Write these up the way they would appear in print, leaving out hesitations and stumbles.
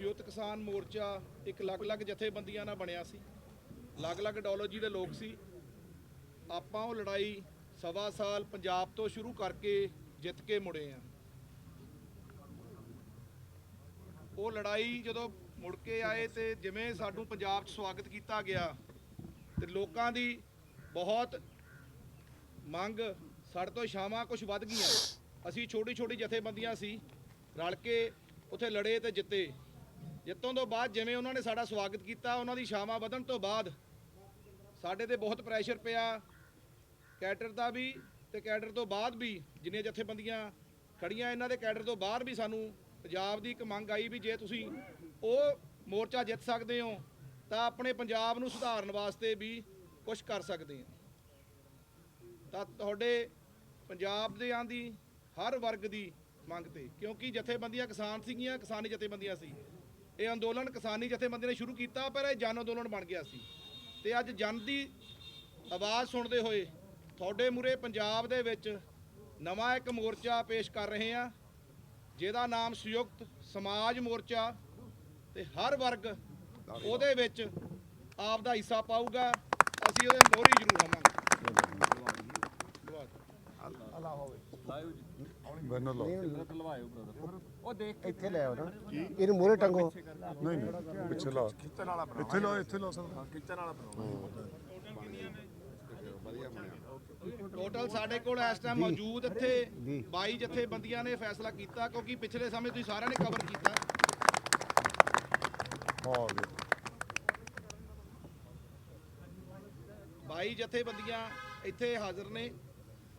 ਸੰਯੁਕਤ ਕਿਸਾਨ ਮੋਰਚਾ ਇੱਕ ਅਲੱਗ-ਅਲੱਗ ਜਥੇਬੰਦੀਆਂ ਨਾਲ ਬਣਿਆ ਸੀ, ਅਲੱਗ-ਅਲੱਗ ਆਈਡੀਓਲੋਜੀ ਦੇ ਲੋਕ ਸੀ। ਆਪਾਂ ਉਹ ਲੜਾਈ ਸਵਾ ਸਾਲ ਪੰਜਾਬ ਤੋਂ ਸ਼ੁਰੂ ਕਰਕੇ ਜਿੱਤ ਕੇ ਮੁੜੇ ਆ। ਉਹ ਲੜਾਈ ਜਦੋਂ ਮੁੜ ਕੇ ਆਏ ਤੇ ਜਿਵੇਂ ਸਾਨੂੰ ਪੰਜਾਬ 'ਚ ਸਵਾਗਤ ਕੀਤਾ ਗਿਆ ਤੇ ਲੋਕਾਂ ਦੀ ਬਹੁਤ ਮੰਗ ਸਾਡੇ ਤੋਂ ਇਛਾਵਾਂ ਕੁਝ ਵੱਧ ਗਈਆਂ। ਅਸੀਂ ਛੋਟੀ ਜਥੇਬੰਦੀਆਂ ਸੀ, ਰਲ ਕੇ ਉੱਥੇ ਲੜੇ ਤੇ ਜਿੱਤੇ। ਜਿੱਤੋਂ ਤੋਂ ਬਾਅਦ ਜਿਵੇਂ ਉਹਨਾਂ ਨੇ ਸਾਡਾ ਸਵਾਗਤ ਕੀਤਾ, ਉਹਨਾਂ ਦੀ ਇਛਾਵਾਂ ਵਧਣ ਤੋਂ ਬਾਅਦ ਸਾਡੇ ਤੇ ਬਹੁਤ ਪ੍ਰੈਸ਼ਰ ਪਿਆ ਕੈਡਰ ਦਾ ਵੀ, ਤੇ ਕੈਡਰ ਤੋਂ ਬਾਅਦ ਵੀ ਜਿੰਨੀਆਂ ਜਥੇਬੰਦੀਆਂ ਖੜੀਆਂ ਇਹਨਾਂ ਦੇ ਕੈਡਰ ਤੋਂ ਬਾਹਰ ਵੀ ਸਾਨੂੰ ਪੰਜਾਬ ਦੀ ਇੱਕ ਮੰਗ ਆਈ ਵੀ ਜੇ ਤੁਸੀਂ ਉਹ ਮੋਰਚਾ ਜਿੱਤ ਸਕਦੇ ਹੋ ਤਾਂ ਆਪਣੇ ਪੰਜਾਬ ਨੂੰ ਸੁਧਾਰਨ ਵਾਸਤੇ ਵੀ ਕੁਝ ਕਰ ਸਕਦੇ ਹੋ। ਤਾਂ ਤੁਹਾਡੇ ਪੰਜਾਬ ਦੇ ਦੀ ਹਰ ਵਰਗ ਦੀ ਮੰਗ ਤੇ, ਕਿਉਂਕਿ ਜਥੇਬੰਦੀਆਂ ਕਿਸਾਨ ਸੀਗੀਆਂ, ਕਿਸਾਨੀ ਜਥੇਬੰਦੀਆਂ ਸੀ, ਇਹ ਅੰਦੋਲਨ ਕਿਸਾਨੀ ਜਥੇਬੰਦੀਆਂ ਨੇ ਸ਼ੁਰੂ ਕੀਤਾ ਪਰ ਇਹ ਜਨ ਅੰਦੋਲਨ ਬਣ ਗਿਆ ਸੀ। ਤੇ ਅੱਜ ਜਨ ਦੀ ਆਵਾਜ਼ ਸੁਣਦੇ ਹੋਏ ਤੁਹਾਡੇ ਮੂਹਰੇ ਪੰਜਾਬ ਦੇ ਵਿੱਚ ਨਵਾਂ ਇੱਕ ਮੋਰਚਾ ਪੇਸ਼ ਕਰ ਰਹੇ ਹਾਂ ਜਿਹਦਾ ਨਾਮ ਸੰਯੁਕਤ ਸਮਾਜ ਮੋਰਚਾ, ਤੇ ਹਰ ਵਰਗ ਉਹਦੇ ਵਿੱਚ ਆਪ ਦਾ ਹਿੱਸਾ ਪਾਊਗਾ। ਅਸੀਂ ਉਹਦੇ ਮੋਹਰੀ ਜ਼ਰੂਰ ਹੋਵਾਂਗੇ। ਉਹ ਦੇਖ ਇੱਥੇ ਲੈ ਆਓ ਨਾ, ਇਹਨੂੰ ਮੋਹਰੇ ਟੰਗੋ। ਨਹੀਂ ਪਿੱਛੇ ਲਾ, ਇੱਥੇ ਲਾ, ਇੱਥੇ ਲਾ ਸਕਦਾ ਖਿੱਚਣ ਵਾਲਾ ਟੋਟਲ ਸਾਡੇ ਕੋਲ ਇਸ ਟਾਈਮ ਮੌਜੂਦ ਇੱਥੇ 22 ਜਥੇਬੰਦੀਆਂ ਨੇ ਫੈਸਲਾ ਕੀਤਾ, ਕਿਉਂਕਿ ਪਿਛਲੇ ਸਮੇਂ ਤੁਸੀਂ ਸਾਰਿਆਂ ਨੇ ਕਵਰ ਕੀਤਾ। 22 ਜਥੇਬੰਦੀਆਂ ਇੱਥੇ ਹਾਜ਼ਰ ਨੇ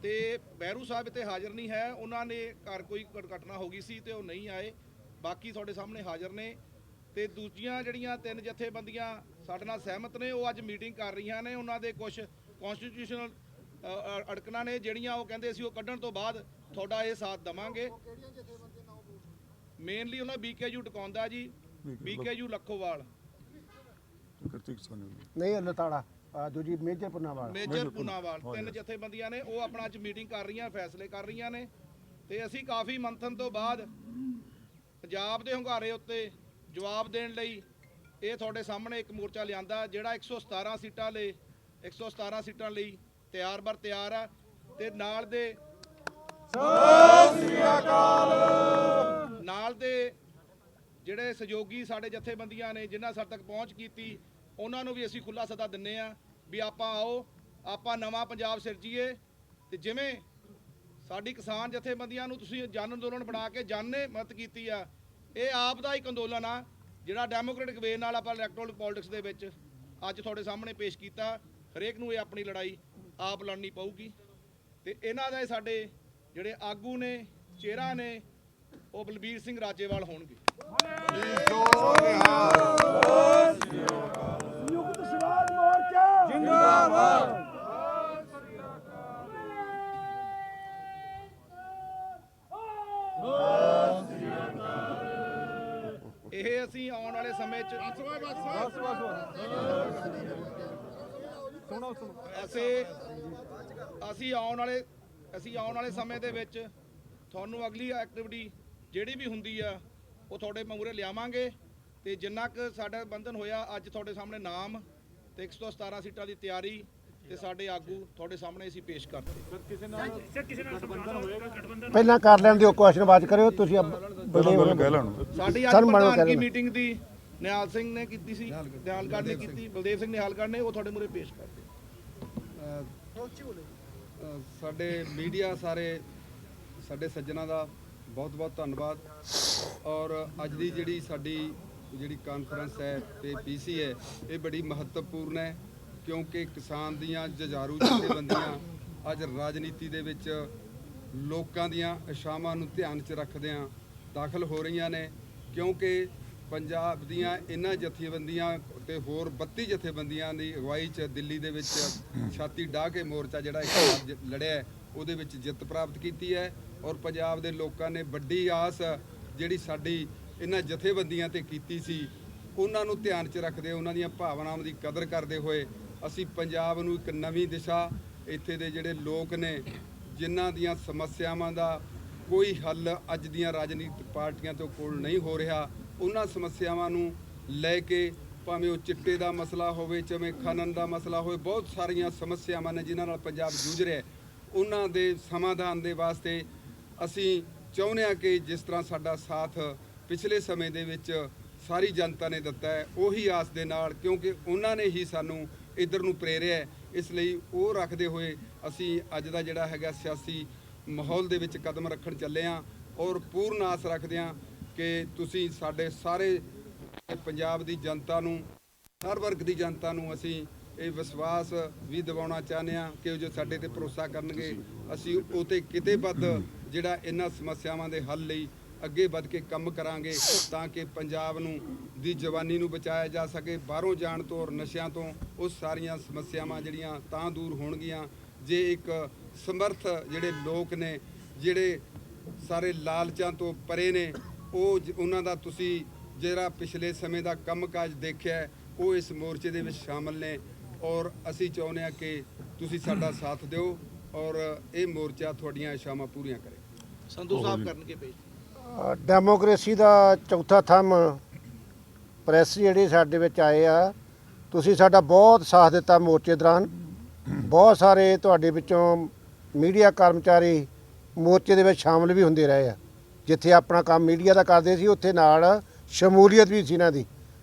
ਤੇ ਬਹਿਰੂ ਸਾਹਿਬ ਇੱਥੇ ਹਾਜ਼ਰ ਨਹੀਂ ਹੈ, ਉਹਨਾਂ ਨੇ ਘਰ ਕੋਈ ਘਟਨਾ ਹੋ ਗਈ ਸੀ ਤੇ ਉਹ ਨਹੀਂ ਆਏ। ਬਾਕੀ ਤੁਹਾਡੇ ਸਾਹਮਣੇ ਹਾਜ਼ਰ ਨੇ। ਤੇ ਦੂਜੀਆਂ ਜਿਹੜੀਆਂ 3 ਜਥੇਬੰਦੀਆਂ ਸਾਡੇ ਨਾਲ ਸਹਿਮਤ ਨੇ, ਉਹ ਅੱਜ ਮੀਟਿੰਗ ਕਰ ਰਹੀਆਂ ਨੇ। ਉਹਨਾਂ ਦੇ ਕੁਝ ਕਨਸਟੀਟਿਊਸ਼ਨਲ ਅੜਕਣਾ ਨੇ ਜਿਹੜੀਆਂ ਉਹ ਕਹਿੰਦੇ ਅਸੀਂ ਉਹ ਕੱਢਣ ਤੋਂ ਬਾਅਦ ਤੁਹਾਡਾ ਇਹ ਸਾਥ ਦੇਵਾਂਗੇ। ਮੇਨਲੀ ਉਹਨਾਂ BKU ਟਿਕਾਉਂਦਾ ਜੀ, BKU ਲੱਖੋਵਾਲ ਨਹੀਂ ਲਤਾੜਾ ਦੂਜੀ ਮੇਜਰ ਪੁਨਾਵਾਲ, ਮੇਜਰ ਪੁਨਾਵਾਲ 3 ਜਥੇਬੰਦੀਆਂ ਨੇ, ਉਹ ਆਪਣਾ ਅੱਜ ਮੀਟਿੰਗ ਕਰ ਰਹੀਆਂ, ਫੈਸਲੇ ਕਰ ਰਹੀਆਂ ਨੇ। ਤੇ ਅਸੀਂ ਕਾਫੀ ਮੰਥਨ ਤੋਂ ਬਾਅਦ ਪੰਜਾਬ ਦੇ ਹੁੰਗਾਰੇ ਉੱਤੇ ਜਵਾਬ ਦੇਣ ਲਈ ਇਹ ਤੁਹਾਡੇ ਸਾਹਮਣੇ ਇੱਕ ਮੋਰਚਾ ਲਿਆਂਦਾ ਜਿਹੜਾ 117 ਸੀਟਾਂ ਲਈ 117 ਸੀਟਾਂ ਲਈ ਤਿਆਰ ਬਰ ਤਿਆਰ ਆ। ਤੇ ਨਾਲ ਦੇ ਨਾਲ ਦੇ ਜਿਹੜੇ ਸਹਿਯੋਗੀ ਸਾਡੇ ਜਥੇਬੰਦੀਆਂ ਨੇ ਜਿਨ੍ਹਾਂ ਸਾਡੇ ਤੱਕ ਪਹੁੰਚ ਕੀਤੀ, ਉਹਨਾਂ ਨੂੰ ਵੀ ਅਸੀਂ ਖੁੱਲ੍ਹਾ ਸੱਦਾ ਦਿੰਦੇ ਹਾਂ ਵੀ ਆਪਾਂ ਆਓ, ਆਪਾਂ ਨਵਾਂ ਪੰਜਾਬ ਸਿਰਜੀਏ। ਤੇ ਜਿਵੇਂ ਸਾਡੀ ਕਿਸਾਨ ਜਥੇਬੰਦੀਆਂ ਨੂੰ ਤੁਸੀਂ ਜਨ ਅੰਦੋਲਨ ਬਣਾ ਕੇ ਜਨ ਨੇ ਮਦਦ ਕੀਤੀ ਆ, ਇਹ ਆਪ ਦਾ ਇੱਕ ਅੰਦੋਲਨ ਆ ਜਿਹੜਾ ਡੈਮੋਕ੍ਰੈਟਿਕ ਵੇ ਨਾਲ ਆਪਾਂ ਇਲੈਕਟੋਰਲ ਪੋਲਿਟਿਕਸ ਦੇ ਵਿੱਚ ਅੱਜ ਤੁਹਾਡੇ ਸਾਹਮਣੇ ਪੇਸ਼ ਕੀਤਾ। ਹਰੇਕ ਨੂੰ ਇਹ ਆਪਣੀ ਲੜਾਈ ਆਪ ਲੜਨੀ ਪਊਗੀ। ਤੇ ਇਹਨਾਂ ਦੇ ਸਾਡੇ ਜਿਹੜੇ ਆਗੂ ਨੇ, ਚਿਹਰਾ ਨੇ, ਉਹ ਬਲਬੀਰ ਸਿੰਘ ਰਾਜੇਵਾਲ ਹੋਣਗੇ। ਸੰਯੁਕਤ ਸਮਾਜ ਮੋਰਚਾ ਜਿੰਦਾਬਾਦ। ਇਹ ਅਸੀਂ ਆਉਣ ਵਾਲੇ ਸਮੇਂ 'ਚ ਅਸੀਂ ਆਉਣ ਵਾਲੇ ਸਮੇਂ ਦੇ ਵਿੱਚ ਤੁਹਾਨੂੰ ਅਗਲੀ ਐਕਟੀਵਿਟੀ ਜਿਹੜੀ ਵੀ ਹੁੰਦੀ ਆ ਉਹ ਤੁਹਾਡੇ ਮੂਹਰੇ ਲਿਆਵਾਂਗੇ। ਤੇ ਜਿੰਨਾ ਕੁ ਸਾਡਾ ਬੰਧਨ ਹੋਇਆ ਅੱਜ ਤੁਹਾਡੇ ਸਾਹਮਣੇ ਨਾਮ ਤੇ 117 ਸੀਟਾਂ ਦੀ ਤਿਆਰੀ ਤੇ ਸਾਡੇ ਆਗੂ ਤੁਹਾਡੇ ਸਾਹਮਣੇ ਅਸੀਂ ਪੇਸ਼ ਕਰਦੇ। ਪਹਿਲਾਂ ਕਰ ਲੈਣ ਦਿਓ, ਕੁਐਸਚਨ ਬਾਅਦ ਕਰਿਓ ਤੁਸੀਂ। ਸਾਡੀ ਅੱਜ ਪ੍ਰਧਾਨਗੀ ਮੀਟਿੰਗ ਦੀ ਨਿਹਾਲ ਸਿੰਘ ਨੇ ਕੀਤੀ ਸੀ, ਨਿਹਾਲਗੜ੍ਹ ਨੇ ਕੀਤੀ, ਬਲਦੇਵ ਸਿੰਘ ਨਿਹਾਲਗੜ੍ਹ ਨੇ, ਉਹ ਤੁਹਾਡੇ ਮੂਹਰੇ ਪੇਸ਼ ਕਰਦੇ। ਸਾਡੇ ਮੀਡੀਆ ਸਾਰੇ ਸਾਡੇ ਸੱਜਣਾ ਦਾ ਬਹੁਤ ਬਹੁਤ ਧੰਨਵਾਦ। ਔਰ ਅੱਜ ਦੀ ਜਿਹੜੀ ਕਾਨਫਰੰਸ ਹੈ ਤੇ PC ਹੈ, ਇਹ ਬੜੀ ਮਹੱਤਵਪੂਰਨ ਹੈ ਕਿਉਂਕਿ ਕਿਸਾਨ ਦੀਆਂ ਜੁਝਾਰੂ ਜਥੇਬੰਦੀਆਂ ਅੱਜ ਰਾਜਨੀਤੀ ਦੇ ਵਿੱਚ ਲੋਕਾਂ ਦੀਆਂ ਇਛਾਵਾਂ ਨੂੰ ਧਿਆਨ 'ਚ ਰੱਖਦਿਆਂ ਦਾਖਲ ਹੋ ਰਹੀਆਂ ਨੇ। ਕਿਉਂਕਿ ਪੰਜਾਬ ਦੀਆਂ ਇਹਨਾਂ ਜਥੇਬੰਦੀਆਂ ਤੇ ਹੋਰ 32 ਜਥੇਬੰਦੀਆਂ ਦੀ ਅਗਵਾਈ 'ਚ ਦਿੱਲੀ ਦੇ ਵਿੱਚ ਛਾਤੀ ਢਾਹ ਕੇ ਮੋਰਚਾ ਜਿਹੜਾ ਇੱਕ ਲੜਿਆ, ਉਹਦੇ ਵਿੱਚ ਜਿੱਤ ਪ੍ਰਾਪਤ ਕੀਤੀ ਹੈ। ਔਰ ਪੰਜਾਬ ਦੇ ਲੋਕਾਂ ਨੇ ਵੱਡੀ ਆਸ ਜਿਹੜੀ ਸਾਡੀ ਇਹਨਾਂ ਜਥੇਬੰਦੀਆਂ ਤੇ ਕੀਤੀ ਸੀ, ਉਹਨਾਂ ਨੂੰ ਧਿਆਨ 'ਚ ਰੱਖਦੇ, ਉਹਨਾਂ ਦੀਆਂ ਭਾਵਨਾਵਾਂ ਦੀ ਕਦਰ ਕਰਦੇ ਹੋਏ ਅਸੀਂ ਪੰਜਾਬ ਨੂੰ ਇੱਕ ਨਵੀਂ ਦਿਸ਼ਾ, ਇੱਥੇ ਦੇ ਜਿਹੜੇ ਲੋਕ ਨੇ ਜਿਨ੍ਹਾਂ ਦੀਆਂ ਸਮੱਸਿਆਵਾਂ ਦਾ ਕੋਈ ਹੱਲ ਅੱਜ ਦੀਆਂ ਰਾਜਨੀਤਿਕ ਪਾਰਟੀਆਂ ਤੋਂ ਕੋਲ ਨਹੀਂ ਹੋ ਰਿਹਾ, ਉਹਨਾਂ ਸਮੱਸਿਆਵਾਂ ਨੂੰ ਲੈ ਕੇ, ਭਾਵੇਂ ਉਹ ਚਿੱਟੇ ਦਾ ਮਸਲਾ ਹੋਵੇ, ਚਾਹੇ ਖਨਨ ਦਾ ਮਸਲਾ ਹੋਵੇ, ਬਹੁਤ ਸਾਰੀਆਂ ਸਮੱਸਿਆਵਾਂ ਨੇ ਜਿਨ੍ਹਾਂ ਨਾਲ ਪੰਜਾਬ ਜੂਝ ਰਿਹਾ, ਉਹਨਾਂ ਦੇ ਸਮਾਧਾਨ ਦੇ ਵਾਸਤੇ ਅਸੀਂ ਚਾਹੁੰਦੇ ਹਾਂ ਕਿ ਜਿਸ ਤਰ੍ਹਾਂ ਸਾਡਾ ਸਾਥ ਪਿਛਲੇ ਸਮੇਂ ਦੇ ਵਿੱਚ ਸਾਰੀ ਜਨਤਾ ਨੇ ਦਿੱਤਾ ਹੈ, ਉਹੀ ਆਸ ਦੇ ਨਾਲ, ਕਿਉਂਕਿ ਉਹਨਾਂ ਨੇ ਹੀ ਸਾਨੂੰ ਇੱਧਰ ਨੂੰ ਪ੍ਰੇਰਿਆ ਹੈ, ਇਸ ਲਈ ਉਹ ਰੱਖਦੇ ਹੋਏ ਅਸੀਂ ਅੱਜ ਦਾ ਜਿਹੜਾ ਹੈਗਾ ਸਿਆਸੀ ਮਾਹੌਲ ਦੇ ਵਿੱਚ ਕਦਮ ਰੱਖਣ ਚੱਲੇ ਹਾਂ ਔਰ ਪੂਰਨ ਆਸ ਰੱਖਦੇ ਹਾਂ ਕਿ ਤੁਸੀਂ ਸਾਡੇ ਸਾਰੇ ਪੰਜਾਬ ਦੀ ਜਨਤਾ ਨੂੰ, ਹਰ ਵਰਗ ਦੀ ਜਨਤਾ ਨੂੰ ਅਸੀਂ ਇਹ ਵਿਸ਼ਵਾਸ ਵੀ ਦਿਵਾਉਣਾ ਚਾਹੁੰਦੇ ਹਾਂ ਕਿ ਉਹ ਜੋ ਸਾਡੇ ਤੇ ਭਰੋਸਾ ਕਰਨਗੇ, ਅਸੀਂ ਉਹ 'ਤੇ ਕਿਤੇ ਵੱਧ ਜਿਹੜਾ ਇਹਨਾਂ ਸਮੱਸਿਆਵਾਂ ਦੇ ਹੱਲ ਲਈ ਅੱਗੇ ਵੱਧ ਕੇ ਕੰਮ ਕਰਾਂਗੇ ਤਾਂ ਕਿ ਪੰਜਾਬ ਨੂੰ ਦੀ ਜਵਾਨੀ ਨੂੰ ਬਚਾਇਆ ਜਾ ਸਕੇ, ਬਾਹਰੋਂ ਜਾਣ ਤੋਂ ਔਰ ਨਸ਼ਿਆਂ ਤੋਂ। ਉਹ ਸਾਰੀਆਂ ਸਮੱਸਿਆਵਾਂ ਜਿਹੜੀਆਂ ਤਾਂ ਦੂਰ ਹੋਣਗੀਆਂ ਜੇ ਇੱਕ ਸਮਰਥ ਜਿਹੜੇ ਲੋਕ ਨੇ, ਜਿਹੜੇ ਸਾਰੇ ਲਾਲਚਾਂ ਤੋਂ ਪਰੇ ਨੇ, ਉਹਨਾਂ ਦਾ ਤੁਸੀਂ ਜਿਹੜਾ ਪਿਛਲੇ ਸਮੇਂ ਦਾ ਕੰਮਕਾਜ ਦੇਖਿਆ ਉਹ ਇਸ ਮੋਰਚੇ ਦੇ ਵਿੱਚ ਸ਼ਾਮਲ ਨੇ ਔਰ ਅਸੀਂ ਚਾਹੁੰਦੇ ਹਾਂ ਕਿ ਤੁਸੀਂ ਸਾਡਾ ਸਾਥ ਦਿਓ ਔਰ ਇਹ ਮੋਰਚਾ ਤੁਹਾਡੀਆਂ ਇਸ਼ਾਵਾਂ ਪੂਰੀਆਂ ਕਰੇ। ਸੰਧੂ ਸਾਹਿਬ ਕਰਨਗੇ ਪੇਸ਼। ਡੈਮੋਕ੍ਰੇਸੀ ਦਾ ਚੌਥਾ ਥੰਮ ਪ੍ਰੈਸ ਜਿਹੜੇ ਸਾਡੇ ਵਿੱਚ ਆਏ ਆ, ਤੁਸੀਂ ਸਾਡਾ ਬਹੁਤ ਸਾਥ ਦਿੱਤਾ ਮੋਰਚੇ ਦੌਰਾਨ। ਬਹੁਤ ਸਾਰੇ ਤੁਹਾਡੇ ਵਿੱਚੋਂ ਮੀਡੀਆ ਕਰਮਚਾਰੀ ਮੋਰਚੇ ਦੇ ਵਿੱਚ ਸ਼ਾਮਲ ਵੀ ਹੁੰਦੇ ਰਹੇ ਆ। ਜਿੱਥੇ ਆਪਣਾ ਕੰਮ ਮੀਡੀਆ ਦਾ ਕਰਦੇ ਸੀ ਉੱਥੇ ਨਾਲ ਸ਼ਮੂਲੀਅਤ ਵੀ ਸੀ ਇਹਨਾਂ ਦੀ।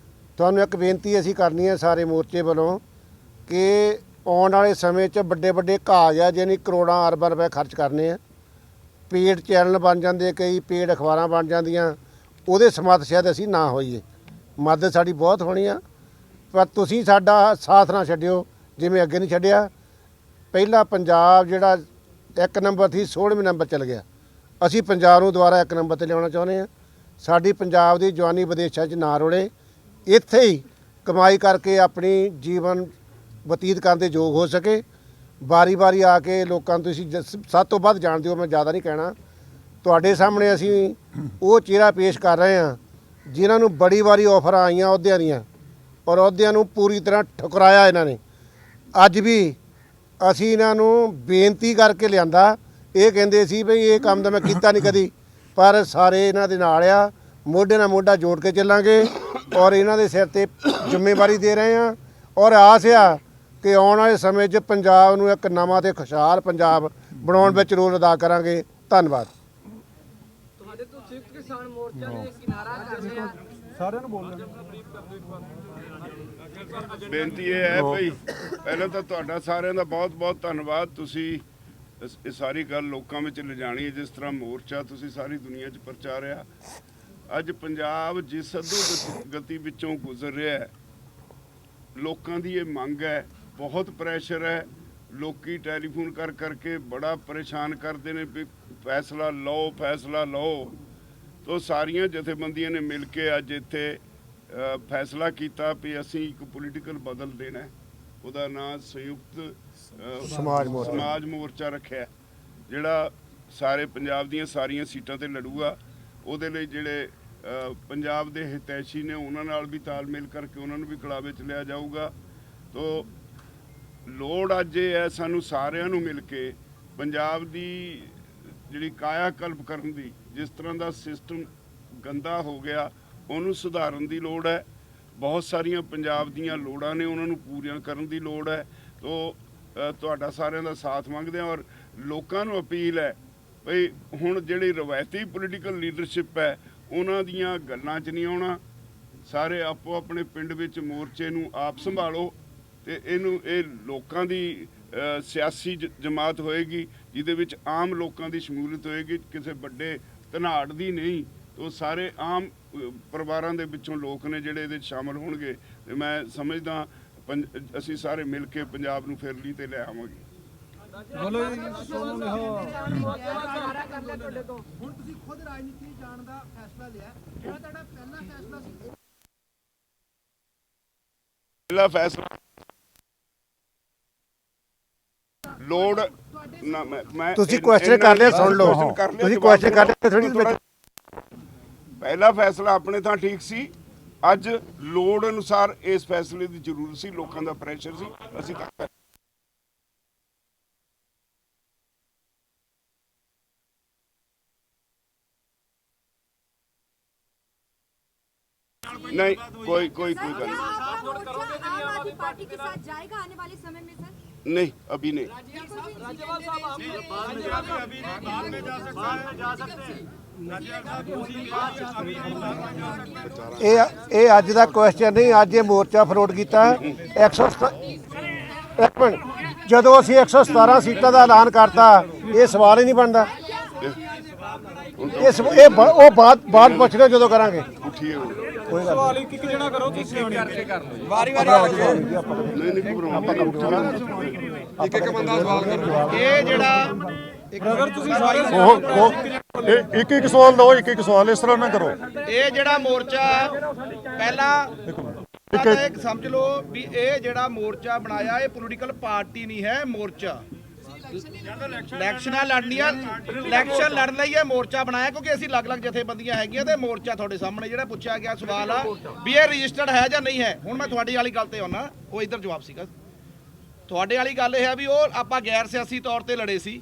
ਤੁਹਾਨੂੰ ਇੱਕ ਬੇਨਤੀ ਅਸੀਂ ਕਰਨੀ ਹੈ ਸਾਰੇ ਮੋਰਚੇ ਵੱਲੋਂ ਕਿ ਆਉਣ ਵਾਲੇ ਸਮੇਂ 'ਚ ਵੱਡੇ ਵੱਡੇ ਕਾਜ ਆ ਜਿਹਨੇ ਕਰੋੜਾਂ ਅਰਬਾਂ ਰੁਪਏ ਖਰਚ ਕਰਨੇ ਆ, ਪੇਡ ਚੈਨਲ ਬਣ ਜਾਂਦੇ, ਕਈ ਪੇਡ ਅਖਬਾਰਾਂ ਬਣ ਜਾਂਦੀਆਂ, ਉਹਦੇ ਸਮੱਤ ਸ਼ਾਇਦ ਅਸੀਂ ਨਾ ਹੋਈਏ। ਮਦਦ ਸਾਡੀ ਬਹੁਤ ਹੋਣੀ ਆ, ਪਰ ਤੁਸੀਂ ਸਾਡਾ ਸਾਥ ਨਾ ਛੱਡਿਓ ਜਿਵੇਂ ਅੱਗੇ ਨਹੀਂ ਛੱਡਿਆ। ਪਹਿਲਾ ਪੰਜਾਬ ਜਿਹੜਾ 1 ਨੰਬਰ ਸੀ 16ਵੇਂ ਨੰਬਰ ਚਲ ਗਿਆ। ਅਸੀਂ ਪੰਜਾਬ ਨੂੰ ਦੁਬਾਰਾ 1 ਨੰਬਰ 'ਤੇ ਲਿਆਉਣਾ ਚਾਹੁੰਦੇ ਹਾਂ। ਸਾਡੀ ਪੰਜਾਬ ਦੀ ਜਵਾਨੀ ਵਿਦੇਸ਼ਾਂ 'ਚ ਨਾ ਰੁਲੇ, ਇੱਥੇ ਹੀ ਕਮਾਈ ਕਰਕੇ ਆਪਣੀ ਜੀਵਨ ਬਤੀਤ ਕਰਨ ਦੇ ਯੋਗ ਹੋ ਸਕੇ। ਵਾਰੀ ਵਾਰੀ ਆ ਕੇ ਲੋਕਾਂ ਨੂੰ ਤੁਸੀਂ ਸਭ ਤੋਂ ਵੱਧ ਜਾਣਦੇ ਹੋ, ਮੈਂ ਜ਼ਿਆਦਾ ਨਹੀਂ ਕਹਿਣਾ। ਤੁਹਾਡੇ ਸਾਹਮਣੇ ਅਸੀਂ ਉਹ ਚਿਹਰਾ ਪੇਸ਼ ਕਰ ਰਹੇ ਹਾਂ ਜਿਨ੍ਹਾਂ ਨੂੰ ਬੜੀ ਵਾਰੀ ਆਫਰਾਂ ਆਈਆਂ ਅਹੁਦਿਆਂ ਦੀਆਂ ਔਰ ਅਹੁਦਿਆਂ ਨੂੰ ਪੂਰੀ ਤਰ੍ਹਾਂ ਠੁਕਰਾਇਆ ਇਹਨਾਂ ਨੇ। ਅੱਜ ਵੀ ਅਸੀਂ ਇਹਨਾਂ ਨੂੰ ਬੇਨਤੀ ਕਰਕੇ ਲਿਆਂਦਾ। ਇਹ ਕਹਿੰਦੇ ਸੀ ਵੀ ਇਹ ਕੰਮ ਤਾਂ ਮੈਂ ਕੀਤਾ ਨਹੀਂ ਕਦੀ, ਪਰ ਸਾਰੇ ਇਹਨਾਂ ਦੇ ਨਾਲ ਆ, ਮੋਢੇ ਨਾਲ ਮੋਢਾ ਜੋੜ ਕੇ ਚੱਲਾਂਗੇ ਔਰ ਇਹਨਾਂ ਦੇ ਸਿਰ ਤੇ ਜ਼ਿੰਮੇਵਾਰੀ ਦੇ ਰਹੇ ਹਾਂ ਔਰ ਆਸ ਆ ਕਿ ਆਉਣ ਵਾਲੇ ਸਮੇਂ 'ਚ ਪੰਜਾਬ ਨੂੰ ਇੱਕ ਨਵਾਂ ਤੇ ਖੁਸ਼ਹਾਲ ਪੰਜਾਬ ਬਣਾਉਣ ਵਿੱਚ ਰੋਲ ਅਦਾ ਕਰਾਂਗੇ। ਧੰਨਵਾਦ। ਤੁਹਾਡੇ ਤੋਂ ਸੰਯੁਕਤ ਕਿਸਾਨ ਮੋਰਚਾ ਨੇ ਕਿਨਾਰਾ ਕਰ ਲਿਆ। ਸਾਰਿਆਂ ਨੂੰ ਬੋਲਣਾ। ਬੇਨਤੀ ਇਹ ਹੈ ਭਈ, ਪਹਿਲਾਂ ਤਾਂ ਤੁਹਾਡਾ ਸਾਰਿਆਂ ਦਾ ਬਹੁਤ ਬਹੁਤ ਧੰਨਵਾਦ। ਤੁਸੀਂ ਇਹ ਸਾਰੀ ਗੱਲ ਲੋਕਾਂ ਵਿੱਚ ਲਿਜਾਣੀ ਹੈ, ਜਿਸ ਤਰ੍ਹਾਂ ਮੋਰਚਾ ਤੁਸੀਂ ਸਾਰੀ ਦੁਨੀਆ 'ਚ ਪ੍ਰਚਾਰਿਆ। ਅੱਜ ਪੰਜਾਬ ਜਿਸ ਅਧੋ ਗਤੀ ਵਿੱਚੋਂ ਗੁਜ਼ਰ ਰਿਹਾ ਹੈ, ਲੋਕਾਂ ਦੀ ਇਹ ਮੰਗ ਹੈ, ਬਹੁਤ ਪ੍ਰੈਸ਼ਰ ਹੈ। ਲੋਕੀ ਟੈਲੀਫੋਨ ਕਰ ਕਰਕੇ ਬੜਾ ਪਰੇਸ਼ਾਨ ਕਰਦੇ ਨੇ ਵੀ ਫੈਸਲਾ ਲਓ, ਫੈਸਲਾ ਲਓ। ਤੋਂ ਸਾਰੀਆਂ ਜਥੇਬੰਦੀਆਂ ਨੇ ਮਿਲ ਕੇ ਅੱਜ ਇੱਥੇ ਫੈਸਲਾ ਕੀਤਾ ਵੀ ਅਸੀਂ ਇੱਕ ਪੋਲੀਟੀਕਲ ਬਦਲ ਦੇਣਾ। ਉਹਦਾ ਨਾਂ ਸੰਯੁਕਤ ਸਮਾਜ ਮੋਰਚਾ ਰੱਖਿਆ, ਜਿਹੜਾ ਸਾਰੇ ਪੰਜਾਬ ਦੀਆਂ ਸਾਰੀਆਂ ਸੀਟਾਂ ਤੇ ਲੜੂਗਾ। ਉਹਦੇ ਲਈ ਜਿਹੜੇ ਪੰਜਾਬ ਦੇ ਹਿਤੈਸ਼ੀ ਨੇ ਉਹਨਾਂ ਨਾਲ ਵੀ ਤਾਲਮੇਲ ਕਰਕੇ ਉਹਨਾਂ ਨੂੰ ਵੀ ਕਲਾਵੇ 'ਚ ਲਿਆ ਜਾਊਗਾ। ਤੋ ਲੋੜ ਅੱਜ ਇਹ ਹੈ ਸਾਨੂੰ ਸਾਰਿਆਂ ਨੂੰ ਮਿਲ ਕੇ ਪੰਜਾਬ ਦੀ ਜਿਹੜੀ ਕਾਇਆ ਕਲਪ ਕਰਨ ਦੀ, ਜਿਸ ਤਰ੍ਹਾਂ ਦਾ ਸਿਸਟਮ ਗੰਦਾ ਹੋ ਗਿਆ ਉਹਨੂੰ ਸੁਧਾਰਨ ਦੀ ਲੋੜ ਹੈ। ਬਹੁਤ ਸਾਰੀਆਂ ਪੰਜਾਬ ਦੀਆਂ ਲੋੜਾਂ ਨੇ, ਉਹਨਾਂ ਨੂੰ ਪੂਰੀਆਂ ਕਰਨ ਦੀ ਲੋੜ ਹੈ। ਤੋ ਤੁਹਾਡਾ ਸਾਰਿਆਂ ਦਾ ਸਾਥ ਮੰਗਦੇ ਹਾਂ ਔਰ ਲੋਕਾਂ ਨੂੰ ਅਪੀਲ ਹੈ ਭਈ ਹੁਣ ਜਿਹੜੀ ਰਵਾਇਤੀ ਪੋਲੀਟੀਕਲ ਲੀਡਰਸ਼ਿਪ ਹੈ ਉਹਨਾਂ ਦੀਆਂ ਗੱਲਾਂ 'ਚ ਨਹੀਂ ਆਉਣਾ। ਸਾਰੇ ਆਪੋ ਆਪਣੇ ਪਿੰਡ ਵਿੱਚ ਮੋਰਚੇ ਨੂੰ ਆਪ ਸੰਭਾਲੋ ਤੇ ਇਹ ਲੋਕਾਂ ਦੀ ਸਿਆਸੀ ਜਮਾਤ ਹੋਏਗੀ ਜਿਹਦੇ ਵਿੱਚ ਆਮ ਲੋਕਾਂ ਦੀ ਸ਼ਮੂਲੀਅਤ ਹੋਏਗੀ, ਕਿਸੇ ਵੱਡੇ ਧਨਾੜ ਦੀ ਨਹੀਂ। ਉਹ ਸਾਰੇ ਆਮ ਪਰਿਵਾਰਾਂ ਦੇ ਵਿੱਚੋਂ ਲੋਕ ਨੇ ਜਿਹੜੇ ਇਹਦੇ 'ਚ ਸ਼ਾਮਲ ਹੋਣਗੇ ਤੇ ਮੈਂ ਸਮਝਦਾ ਅਸੀਂ ਸਾਰੇ ਮਿਲ ਕੇ ਪੰਜਾਬ ਨੂੰ ਫਿਰ ਲਈ ਤੇ ਲੈ ਆਵਾਂਗੇ। ਬੋਲੋ ਜੀ, ਸੋਨੂ ਨਿਹਾਲ। ਹੁਣ ਤੁਸੀਂ ਖੁਦ ਰਾਜਨੀਤੀ ਜਾਣ ਦਾ ਫੈਸਲਾ ਲਿਆ, ਜਿਹੜਾ ਤੁਹਾਡਾ ਪਹਿਲਾ ਫੈਸਲਾ ਸੀ। ਪਹਿਲਾ ਫੈਸਲਾ ਲੋੜ ਨਾ ਮੈਂ ਤੁਸੀਂ ਕੁਐਸਚਨ ਕਰ ਲਿਆ, ਸੁਣ ਲਓ। ਤੁਸੀਂ ਕੁਐਸਚਨ ਕਰ ਲਿਆ ਥੋੜੀ। ਪਹਿਲਾ ਫੈਸਲਾ ਆਪਣੇ ਥਾਂ ਠੀਕ ਸੀ। ਅੱਜ ਲੋੜ ਅਨੁਸਾਰ ਇਸ ਫੈਸਲੇ ਦੀ ਜ਼ਰੂਰਤ ਸੀ, ਲੋਕਾਂ ਦਾ ਪ੍ਰੈਸ਼ਰ ਸੀ, ਅਸੀਂ नहीं कोई कोई सर, कोई क्या गल आपका मोर्चा आम आदमी पार्टी के साथ जाएगा आने वाले समय में सर? नहीं अभी नहीं ਇਹ ਅੱਜ ਦਾ ਕੁਐਸਚਨ ਨਹੀਂ, ਅੱਜ ਇਹ ਮੋਰਚਾ ਫਰੋਡ ਕੀਤਾ 117 ਇੱਕ ਮਿੰਟ, ਜਦੋਂ ਅਸੀਂ 117 ਸੀਟਾਂ ਦਾ ਐਲਾਨ ਕਰਤਾ ਇਹ ਸਵਾਲ ਹੀ ਨਹੀਂ ਬਣਦਾ। ਉਹ ਬਾਅਦ ਪੁੱਛ ਲਿਓ ਜਦੋਂ ਕਰਾਂਗੇ। उठिए वो। ਕੋਈ ਗੱਲ ਸਵਾਲ ਇੱਕ ਜਣਾ ਕਰੋ ਤੁਸੀਂ नहीं नहीं ਇੱਕ ਇੱਕ ਬੰਦਾ ਸਵਾਲ ਕਰੋ। ਇਹ ਜਿਹੜਾ ਅਗਰ ਤੁਸੀਂ ਸਾਰੇ ਇੱਕ ਇੱਕ ਸਵਾਲ ਲਓ, ਇੱਕ ਇੱਕ ਸਵਾਲ, ਇਸ ਤਰ੍ਹਾਂ ਨਾ ਕਰੋ। ਇਹ ਜਿਹੜਾ ਮੋਰਚਾ ਪਹਿਲਾਂ ਇੱਕ ਸਮਝ ਲਓ ਵੀ ਇਹ ਜਿਹੜਾ ਮੋਰਚਾ ਬਣਾਇਆ ਇਹ ਪੋਲੀਟੀਕਲ ਪਾਰਟੀ ਨਹੀਂ ਹੈ, ਮੋਰਚਾ ਇਲੈਕਸ਼ਨਾਂ ਲੜਨੀਆਂ, ਇਲੈਕਸ਼ਨ ਲੜਨ ਲਈ ਇਹ ਮੋਰਚਾ ਬਣਾਇਆ ਕਿਉਂਕਿ ਅਸੀਂ ਅਲੱਗ-ਅਲੱਗ ਜਥੇਬੰਦੀਆਂ ਹੈਗੀਆਂ ਤੇ ਮੋਰਚਾ ਤੁਹਾਡੇ ਸਾਹਮਣੇ ਜਿਹੜਾ ਪੁੱਛਿਆ ਗਿਆ ਸਵਾਲ ਆ ਵੀ ਇਹ ਰਜਿਸਟਰਡ ਹੈ ਜਾਂ ਨਹੀਂ ਹੈ। ਹੁਣ ਮੈਂ ਤੁਹਾਡੀ ਵਾਲੀ ਗੱਲ ਤੇ ਆਉਣਾ, ਉਹ ਇੱਧਰ ਜਵਾਬ ਸੀਗਾ। ਤੁਹਾਡੇ ਵਾਲੀ ਗੱਲ ਇਹ ਹੈ ਵੀ ਉਹ ਆਪਾਂ ਗੈਰ ਸਿਆਸੀ ਤੌਰ ਤੇ ਲੜੇ ਸੀ,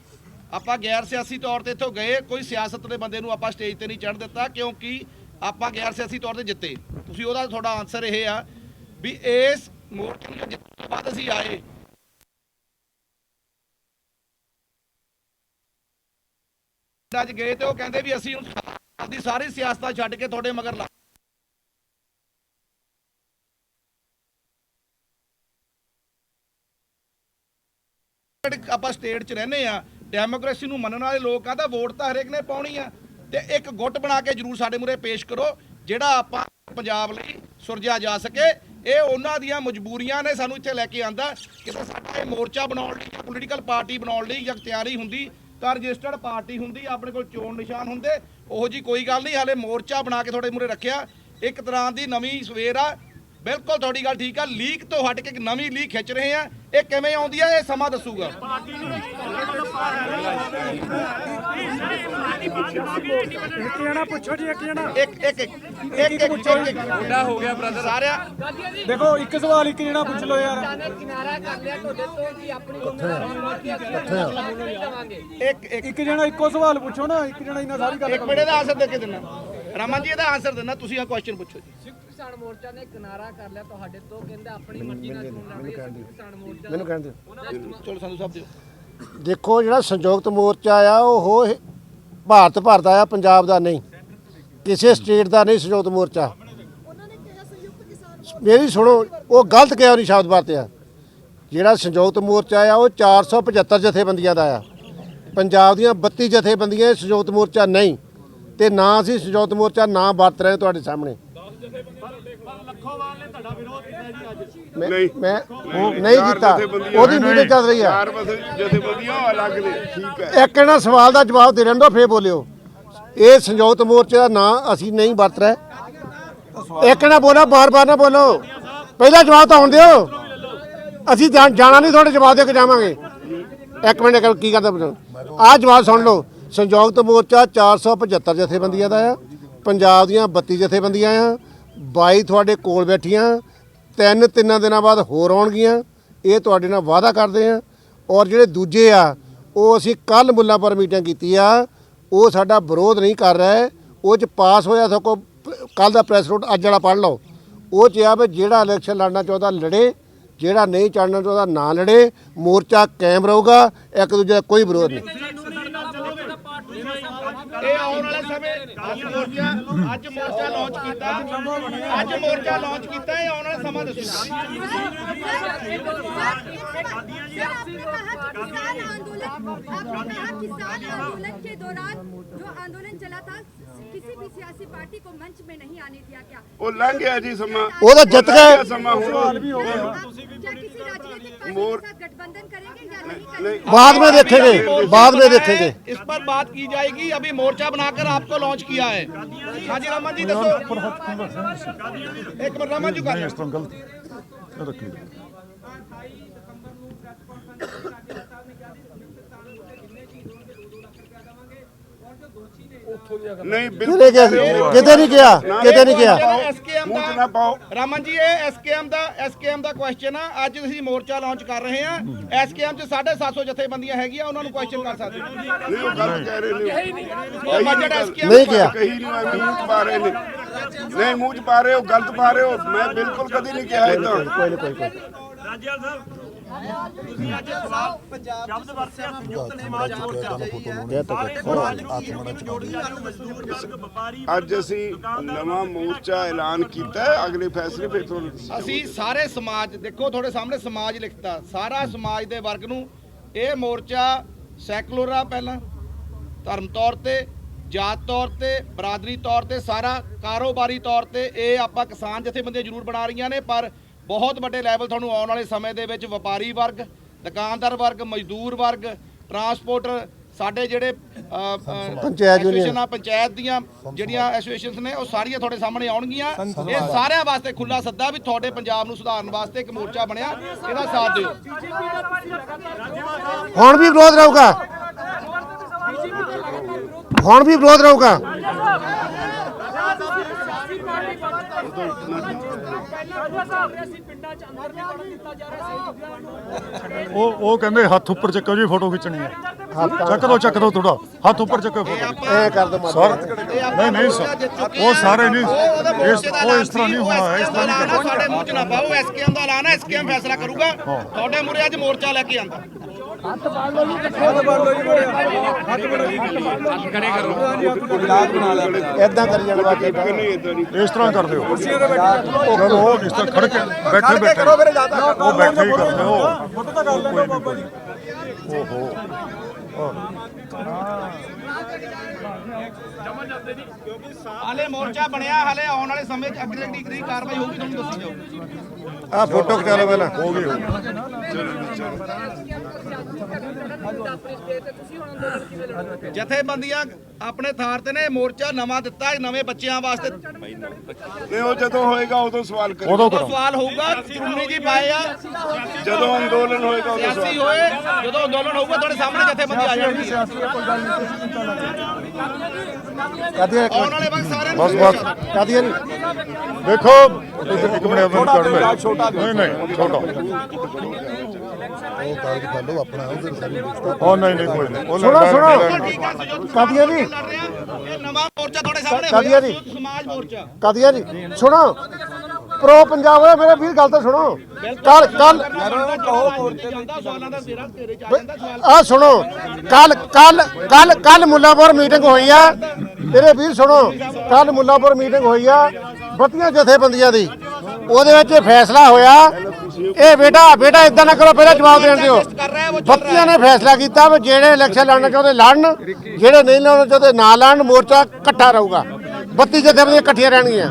ਆਪਾਂ ਗੈਰ ਸਿਆਸੀ ਤੌਰ ਤੇ ਇੱਥੋਂ ਗਏ, ਕੋਈ ਸਿਆਸਤ ਦੇ ਬੰਦੇ ਨੂੰ ਆਪਾਂ ਸਟੇਜ ਤੇ ਨਹੀਂ ਚੜ੍ਹਨ ਦਿੱਤਾ ਕਿਉਂਕਿ ਆਪਾਂ ਗੈਰ ਸਿਆਸੀ ਤੌਰ ਤੇ ਜਿੱਤੇ। ਤੁਸੀਂ ਉਹਦਾ ਤੁਹਾਡਾ ਆਨਸਰ ਇਹ ਆ ਵੀ ਇਸ ਮੋਰਚੇ ਨੂੰ ਜਿੱਤਣ ਤੋਂ ਬਾਅਦ ਅਸੀਂ ਆਏ ਅੱਜ ਗਏ ਤੇ ਉਹ ਕਹਿੰਦੇ ਵੀ ਅਸੀਂ ਆਪਦੀ ਸਾਰੀ ਸਿਆਸਤਾਂ ਛੱਡ ਕੇ ਤੁਹਾਡੇ ਮਗਰ ਲਾ ਆਪਾਂ ਸਟੇਟ 'ਚ ਰਹਿੰਦੇ ਆ, ਡੈਮੋਕ੍ਰੇਸੀ ਨੂੰ ਮੰਨਣ ਵਾਲੇ ਲੋਕ ਆ ਤਾਂ ਵੋਟ ਤਾਂ ਹਰੇਕ ਨੇ ਪਾਉਣੀ ਆ ਤੇ ਇੱਕ ਗੁੱਟ ਬਣਾ ਕੇ ਜਰੂਰ ਸਾਡੇ ਮੂਹਰੇ ਪੇਸ਼ ਕਰੋ ਜਿਹੜਾ ਆਪਾਂ ਪੰਜਾਬ ਲਈ ਸੁਰਜਿਆ ਜਾ ਸਕੇ। ਇਹ ਉਹਨਾਂ ਦੀਆਂ ਮਜਬੂਰੀਆਂ ਨੇ ਸਾਨੂੰ ਇੱਥੇ ਲੈ ਕੇ ਆਂਦਾ। ਕਿਤੇ ਸਾਡਾ ਇਹ ਮੋਰਚਾ ਬਣਾਉਣ ਲਈ ਜਾਂ ਪੋਲੀਟੀਕਲ ਪਾਰਟੀ ਬਣਾਉਣ ਲਈ ਜਾਂ ਤਿਆਰੀ ਹੁੰਦੀ ਤਾਂ ਰਜਿਸਟਰਡ ਪਾਰਟੀ ਹੁੰਦੀ, ਆਪਣੇ ਕੋਲ ਚੋਣ ਨਿਸ਼ਾਨ ਹੁੰਦੇ, ਉਹੋ ਜੀ ਕੋਈ ਗੱਲ ਨਹੀਂ। ਹਾਲੇ ਮੋਰਚਾ ਬਣਾ ਕੇ ਤੁਹਾਡੇ ਮੂਹਰੇ ਰੱਖਿਆ, ਇੱਕ ਤਰ੍ਹਾਂ ਦੀ ਨਵੀਂ ਸਵੇਰ ਆ। ਬਿਲਕੁਲ ਤੁਹਾਡੀ ਗੱਲ ਠੀਕ ਆ, ਲੀਕ ਤੋਂ ਹਟ ਕੇ ਇੱਕ ਨਵੀਂ ਲੀਕ ਖਿੱਚ ਰਹੇ ਆ। ਇਹ ਕਿਵੇਂ ਆਉਂਦੀ ਆ ਇਹ ਸਮਾਂ ਦੱਸੂਗਾ। ਇੱਕ ਜਣਾ ਪੁੱਛੋ ਜੀ, ਇੱਕ ਜਣਾ ਇੱਕ ਮੁੱਦਾ ਹੋ ਗਿਆ ਬ੍ਰਦਰ ਸਾਰਿਆ। ਦੇਖੋ ਇੱਕ ਸਵਾਲ ਇੱਕ ਜਣਾ ਪੁੱਛ ਲਓ ਯਾਰ। ਇੱਕ ਜਣਾ ਇੱਕੋ ਸਵਾਲ ਪੁੱਛੋ ਨਾ, ਇੱਕ ਜਣਾ ਇਹਨਾਂ ਸਾਰੀ ਗੱਲ ਇੱਕ ਮਿੰਟ ਦਾ ਆਨਸਰ ਦੇ ਕੇ ਦਿੰਦਾ। ਰਮਨ ਜੀ ਇਹਦਾ ਆਨਸਰ ਦੇਣਾ, ਤੁਸੀਂ ਆ ਕੁਐਸਚਨ ਪੁੱਛੋ ਜੀ। ਸਿੱਖ ਕਿਸਾਨ ਮੋਰਚਾ ਨੇ ਕਿਨਾਰਾ ਕਰ ਲਿਆ ਤੁਹਾਡੇ ਤੋਂ, ਕਹਿੰਦੇ ਆਪਣੀ ਮਰਜ਼ੀ ਨਾਲ ਚੋਣ ਲੜ ਰਹੇ ਸਿੱਖ ਕਿਸਾਨ ਮੋਰਚਾ। ਮੈਨੂੰ ਕਹਿਣ ਦਿਓ। ਚਲੋ ਸੰਧੂ ਸਾਹਿਬ ਦਿਓ। ਦੇਖੋ ਜਿਹੜਾ ਸੰਯੁਕਤ ਮੋਰਚਾ ਆ ਉਹ ਭਾਰਤ ਭਰ ਦਾ ਆ, ਪੰਜਾਬ ਦਾ ਨਹੀਂ, ਕਿਸੇ ਸਟੇਟ ਦਾ ਨਹੀਂ ਸੰਯੁਕਤ ਮੋਰਚਾ। ਮੇਰੀ ਸੁਣੋ, ਉਹ ਗਲਤ ਕਿਹਾ ਨਹੀਂ ਸ਼ਬਦ ਵਰਤਿਆ। ਜਿਹੜਾ ਸੰਯੁਕਤ ਮੋਰਚਾ ਆ ਉਹ 475 ਜਥੇਬੰਦੀਆਂ ਦਾ ਆ, ਪੰਜਾਬ ਦੀਆਂ 32 ਜਥੇਬੰਦੀਆਂ ਸੰਯੁਕਤ ਮੋਰਚਾ ਨਹੀਂ। ਤੇ ਨਾ ਅਸੀਂ ਸੰਯੁਕਤ ਮੋਰਚਾ ਨਾ ਵਰਤ ਰਹੇ ਤੁਹਾਡੇ ਸਾਹਮਣੇ। नहीं ਮੈਂ ਨਹੀਂ ਕੀਤਾ, ਉਹਦੀ ਮੀਟਿੰਗ ਚੱਲ ਰਹੀ ਆ। चार जथेबंदियां अलग ने, ठीक है। ਇੱਕ ਇਹਨਾਂ ਸਵਾਲ ਦਾ ਜਵਾਬ ਦੇ ਲੈਣ ਦਿਓ ਫੇਰ ਬੋਲਿਓ। ਇਹ ਸੰਯੁਕਤ ਮੋਰਚੇ ਦਾ ਨਾਂ ਅਸੀਂ ਨਹੀਂ ਵਰਤ ਰਹੇ। ਇੱਕ ਨਾ ਬੋਲੋ, ਬਾਰ-ਬਾਰ ਨਾ ਬੋਲੋ, ਪਹਿਲਾ ਜਵਾਬ ਤਾਂ ਆਉਣ ਦਿਓ। ਅਸੀਂ ਜਾਣਾ ਨਹੀਂ, ਤੁਹਾਡੇ ਜਵਾਬ ਦੇ ਕੇ ਜਾਵਾਂਗੇ। ਇੱਕ ਮਿੰਟ ਕੀ ਕਰਦਾ, ਆਹ ਜਵਾਬ ਸੁਣ ਲਓ। ਸੰਯੁਕਤ ਮੋਰਚਾ 475 ਜਥੇਬੰਦੀਆਂ ਦਾ ਆ, ਪੰਜਾਬ ਦੀਆਂ 32 ਜਥੇਬੰਦੀਆਂ ਆ, 22 ਤੁਹਾਡੇ ਕੋਲ ਬੈਠੀਆਂ, ਤਿੰਨ ਦਿਨਾਂ ਬਾਅਦ ਹੋਰ ਆਉਣਗੀਆਂ। ਇਹ ਤੁਹਾਡੇ ਨਾਲ ਵਾਅਦਾ ਕਰਦੇ ਆ। ਔਰ ਜਿਹੜੇ ਦੂਜੇ ਆ ਉਹ ਅਸੀਂ ਕੱਲ ਮੁੱਲਾਂਪੁਰ ਮੀਟਿੰਗ ਕੀਤੀ ਆ, ਉਹ ਸਾਡਾ ਵਿਰੋਧ ਨਹੀਂ ਕਰ ਰਿਹਾ। ਉਹ 'ਚ ਪਾਸ ਹੋਇਆ ਸਗੋਂ ਕੱਲ ਦਾ ਪ੍ਰੈਸ ਨੋਟ ਅੱਜ ਵਾਲਾ ਪੜ੍ਹ ਲਓ। ਉਹ 'ਚ ਆ ਵੀ ਜਿਹੜਾ ਇਲੈਕਸ਼ਨ ਲੜਨਾ ਚਾਹੁੰਦਾ ਲੜੇ, ਜਿਹੜਾ ਨਹੀਂ ਚੜਨਾ ਚਾਹੁੰਦਾ ਨਾ ਲੜੇ। ਮੋਰਚਾ ਕਾਇਮ ਰਹੂਗਾ, ਇੱਕ ਦੂਜੇ ਦਾ ਕੋਈ ਵਿਰੋਧ ਨਹੀਂ। ਇਹ ਆਉਣ ਵਾਲੇ ਸਮੇਂ ਅੱਜ ਮੋਰਚਾ ਲਾਂਚ ਕੀਤਾ, ਇਹ ਆਉਣ ਵਾਲਾ ਸਮਾਂ ਦੱਸੂਗਾ। किसान आंदोलन के दौरान जो आंदोलन चला था किसी भी सियासी पार्टी को मंच में नहीं आने दिया क्या? वो लंघ गया जी समा, ਉਹ ਤਾਂ ਜਿੱਤ ਗਏ। समा हुआ। क्या किसी राजनीतिक पार्टी के साथ गठबंधन करेंगे या नहीं करेंगे? बाद में देखेंगे, बाद में देखेंगे। इस पर बात की जाएगी। अभी मोर्चा बनाकर आपको लॉन्च किया है। हाँ जी रमन जी दसो, एक मिनट रमन जी का ਇਸ ਤਰ੍ਹਾਂ ਗਲਤ ਰੱਖੀ। नहीं ਕਿਤੇ ਗਿਆ ਸੀ? ਕਿਤੇ ਨਹੀਂ ਗਿਆ, ਕਿਤੇ ਨਹੀਂ ਗਿਆ। SKM मुंह च ना पाओ। ਰਮਨ ਜੀ ਇਹ SKM ਦਾ ਕੁਐਸਚਨ ਆ। ਅੱਜ ਅਸੀਂ ਮੋਰਚਾ ਲਾਂਚ ਕਰ ਰਹੇ ਹਾਂ। SKM ਚ 750 ਜਥੇਬੰਦੀਆਂ ਹੈਗੀਆਂ, ਉਹਨਾਂ ਨੂੰ ਕੁਐਸਚਨ ਕਰ ਸਕਦੇ ਹੋ। नहीं वो गलत कह रहे ने, ਉਹ ਬਜਟ SKM नहीं किया। कही नहीं मुंह च पा रहे ने। ਨਹੀਂ ਮੂੰਹ 'ਚ ਪਾ ਰਹੇ ਹੋ, ਗਲਤ ਪਾ ਰਹੇ ਹੋ। ਮੈਂ ਬਿਲਕੁਲ ਕਦੀ ਨਹੀਂ ਕਿਹਾ ਇਹ ਤਾਂ। ਕੋਈ ਨਹੀਂ ਕੋਈ ਰਾਜੇਵਾਲ ਸਾਹਿਬ ਤੁਸੀਂ ਅੱਜ ਸਵਾਲ ਸ਼ਬਦ ਵਰਤਿਆ ਸੰਯੁਕਤ ਸਮਾਜ ਮੋਰਚਾ ਸਾਰੇ ਸਮਾਜ ਨੂੰ ਜੋੜ ਕੇ ਮਜ਼ਦੂਰ ਵਰਗ ਵਪਾਰੀ ਅੱਜ ਅਸੀਂ ਨਵਾਂ ਮੋਰਚਾ ਐਲਾਨ ਕੀਤਾ ਹੈ। ਅਗਲੇ ਫੈਸਲੇ ਫਿਰ ਤੁਹਾਨੂੰ ਅਸੀਂ ਸਾਰੇ ਸਮਾਜ, ਦੇਖੋ ਤੁਹਾਡੇ ਸਾਹਮਣੇ ਸਮਾਜ ਲਿਖਤਾ, ਸਾਰਾ ਸਮਾਜ ਦੇ ਵਰਗ ਨੂੰ ਇਹ ਮੋਰਚਾ ਸੈਕੂਲਰ ਆ, ਪਹਿਲਾਂ ਧਰਮ ਤੌਰ ਤੇ, ਜਾਤ ਤੌਰ ਤੇ, ਬਰਾਦਰੀ ਤੌਰ ਤੇ, ਸਾਰਾ ਕਾਰੋਬਾਰੀ ਤੌਰ ਤੇ ਇਹ ਆਪਾਂ ਕਿਸਾਨ ਜਥੇਬੰਦੀਆਂ ਜ਼ਰੂਰ ਬਣਾ ਰਹੀਆਂ ਨੇ, ਪਰ ਬਹੁਤ ਵੱਡੇ ਲੈਵਲ ਤੁਹਾਨੂੰ ਆਉਣ ਵਾਲੇ ਸਮੇਂ ਦੇ ਵਿੱਚ ਵਪਾਰੀ ਵਰਗ, ਦੁਕਾਨਦਾਰ ਵਰਗ, ਮਜ਼ਦੂਰ ਵਰਗ, ਟਰਾਂਸਪੋਰਟਰ, ਸਾਡੇ ਜਿਹੜੇ ਐਸੋਸੀਏਸ਼ਨ ਆ, ਪੰਚਾਇਤ ਦੀਆਂ ਜਿਹੜੀਆਂ ਐਸੋਸੀਏਸ਼ਨਸ ਨੇ, ਉਹ ਸਾਰੀਆਂ ਤੁਹਾਡੇ ਸਾਹਮਣੇ ਆਉਣਗੀਆਂ। ਇਹ ਸਾਰਿਆਂ ਵਾਸਤੇ ਖੁੱਲਾ ਸੱਦਾ ਵੀ ਤੁਹਾਡੇ ਪੰਜਾਬ ਨੂੰ ਸੁਧਾਰਨ ਵਾਸਤੇ ਇੱਕ ਮੋਰਚਾ ਬਣਿਆ, ਇਹਦਾ ਸਾਥ ਦਿਓ। ਹੁਣ ਵੀ ਵਿਰੋਧ ਰਹੂਗਾ, ਹੁਣ ਵੀ ਵਿਰੋਧ ਰਹੂਗਾ। ਉਹ ਕਹਿੰਦੇ ਹੱਥ ਉੱਪਰ ਚੱਕੋ ਜੀ, ਫੋਟੋ ਖਿੱਚਣੀ ਹੈ। ਚੱਕ ਦੋ ਥੋੜਾ ਹੱਥ ਉੱਪਰ ਚੱਕੋ ਫੋਟੋ। ਇਹ ਕਰ ਦੋ ਸਰ ਨਹੀਂ ਸਰ, ਉਹ ਸਾਰੇ ਨਹੀਂ, ਇਸ ਤਰ੍ਹਾਂ ਨਹੀਂ ਹੋਣਾ ਹੈ, ਇਸ ਤਰ੍ਹਾਂ ਨਹੀਂ ਕਰਨਾ। ਸਾਡੇ ਮੂੰਹ 'ਚ ਨਾ ਪਾਓ, ਐਸਕੇਐਮ ਦਾ ਐਲਾਨ ਹੈ, ਐਸਕੇਐਮ ਫੈਸਲਾ ਕਰੂਗਾ। ਤੁਹਾਡੇ ਮੂਹਰੇ ਅੱਜ ਮੋਰਚਾ ਲੈ ਕੇ ਆਂਦਾ। ਇਦਾਂ ਕਰੀ ਜਾਣਾ ਬਾਕੀ ਇਸ ਤਰ੍ਹਾਂ ਕਰਦੇ ਹੋ ਚਲੋ, ਉਹ ਇਸ ਤਰ੍ਹਾਂ ਖੜ ਕੇ ਬੈਠੇ ਉਹ ਬੈਠੇ ਹੀ ਕਰਦੇ ਹੋ। ਫੋਟੋ ਤਾਂ ਕਰ ਲੈਣਾ ਬਾਬਾ ਜੀ। ਹਾਲੇ ਮੋਰਚਾ ਬਣਿਆ, ਹਾਲੇ ਆਉਣ ਵਾਲੇ ਸਮੇਂ 'ਚ ਅਗਲੀ ਕੀ ਕਾਰਵਾਈ ਹੋਊਗੀ ਤੁਹਾਨੂੰ ਦੱਸੀ ਜਾਊਗੀ। ਆ ਫੋਟੋ ਖਿਚਾ ਲਓ ਪਹਿਲਾਂ। ਹੋ ਗਈ ਜਥੇਬੰਦੀਆਂ ਆਪਣੇ ਥਾਰ ਤੇ ਨੇ, ਮੋਰਚਾ ਨਵਾਂ ਦਿੱਤਾ, ਨਵੇਂ ਬੱਚਿਆਂ ਵਾਸਤੇ ਨਹੀਂ, ਉਹ ਜਦੋਂ ਹੋਏਗਾ ਉਦੋਂ ਸਵਾਲ ਕਰੋ। ਉਦੋਂ ਉਹ ਸਵਾਲ ਹੋਊਗਾ। ਚੁੰਨੀ ਜੀ ਪਾਏ ਆ, ਜਦੋਂ ਅੰਦੋਲਨ ਹੋਏਗਾ ਉਦੋਂ ਸਿਆਸੀ ਸਵਾਲ। ਹੋਏ, ਜਦੋਂ ਅੰਦੋਲਨ ਹੋਊਗਾ ਤੁਹਾਡੇ ਸਾਹਮਣੇ ਜਥੇਬੰਦੀ ਆ ਜਾਣਗੀ। ਕਾਦੀਆਂ ਆਉਣ ਵਾਲੇ ਵਕਤ ਸਾਰਿਆਂ ਨੂੰ ਬਸ ਕਾਦੀਆਂ ਨਹੀਂ ਦੇਖੋ ਇੱਕ ਮਿੰਟ ਆਪਣਾ ਕੱਢ ਲੈ। ਨਹੀਂ ਛੋਟਾ ਉਹ ਕਾਗਜ਼ ਫੜ ਲਓ ਆਪਣਾ, ਉਧਰ ਸਾਰੀ ਉਹ ਨਹੀਂ ਕੋਈ ਨਹੀਂ। ਉਹ ਸੁਣੋ ਠੀਕ ਹੈ, ਸੰਯੁਕਤ ਕਾਦੀਆਂ ਜੀ, ਲੜ ਰਹੇ ਆ। ਇਹ ਨਵਾਂ ਮੋਰਚਾ ਤੁਹਾਡੇ ਸਾਹਮਣੇ ਕਾਦੀਆਂ ਹੋਇਆ, ਜੀ। ਸੰਯੁਕਤ ਸਮਾਜ ਮੋਰਚਾ। ਕਾਦੀਆਂ ਜੀ ਸੁਣੋ, ਪ੍ਰੋ ਪੰਜਾਬ ਵਾਲੇ ਮੇਰੇ ਵੀਰ ਗੱਲ ਤਾਂ ਸੁਣੋ। ਕੱਲ ਜਾਂਦਾ ਸਵਾਲਾਂ ਦਾ ਤੇਰੇ ਚ ਆ ਜਾਂਦਾ ਸਵਾਲ। ਆ ਸੁਣੋ, ਕੱਲ ਮੁੱਲਾਪੁਰ ਮੀਟਿੰਗ ਹੋਈ ਆ, ਤੇਰੇ ਵੀਰ ਸੁਣੋ, ਕੱਲ ਮੁੱਲਾਪੁਰ ਮੀਟਿੰਗ ਹੋਈ ਆ ਬੱਤੀਆਂ ਜਥੇਬੰਦੀਆਂ ਦੀ, ਉਹਦੇ ਵਿੱਚ ਫੈਸਲਾ ਹੋਇਆ। ਇਹ ਬੇਟਾ ਇਦਾਂ ਨਾ ਕਰੋ, ਪਹਿਲਾਂ ਜਵਾਬ ਦੇਣ ਦਿਓ। ਬੱਤੀਆਂ ਨੇ ਫੈਸਲਾ ਕੀਤਾ ਵੀ ਜਿਹੜੇ ਇਲੈਕਸ਼ਨ ਲੜਨਾ ਚਾਹੁੰਦੇ ਲੜਨ, ਜਿਹੜੇ ਨਹੀਂ ਲੜਨਾ ਚਾਹੁੰਦੇ ਨਾ ਲੜਨ, ਮੋਰਚਾ ਇਕੱਠਾ ਰਹੂਗਾ। 32 ਜਥੇਬੰਦੀਆਂ ਇਕੱਠੀਆਂ ਰਹਿਣਗੀਆਂ।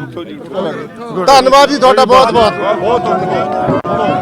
ਧੰਨਵਾਦ ਜੀ ਤੁਹਾਡਾ ਬਹੁਤ ਬਹੁਤ। ਬਹੁਤ ਧੰਨਵਾਦ।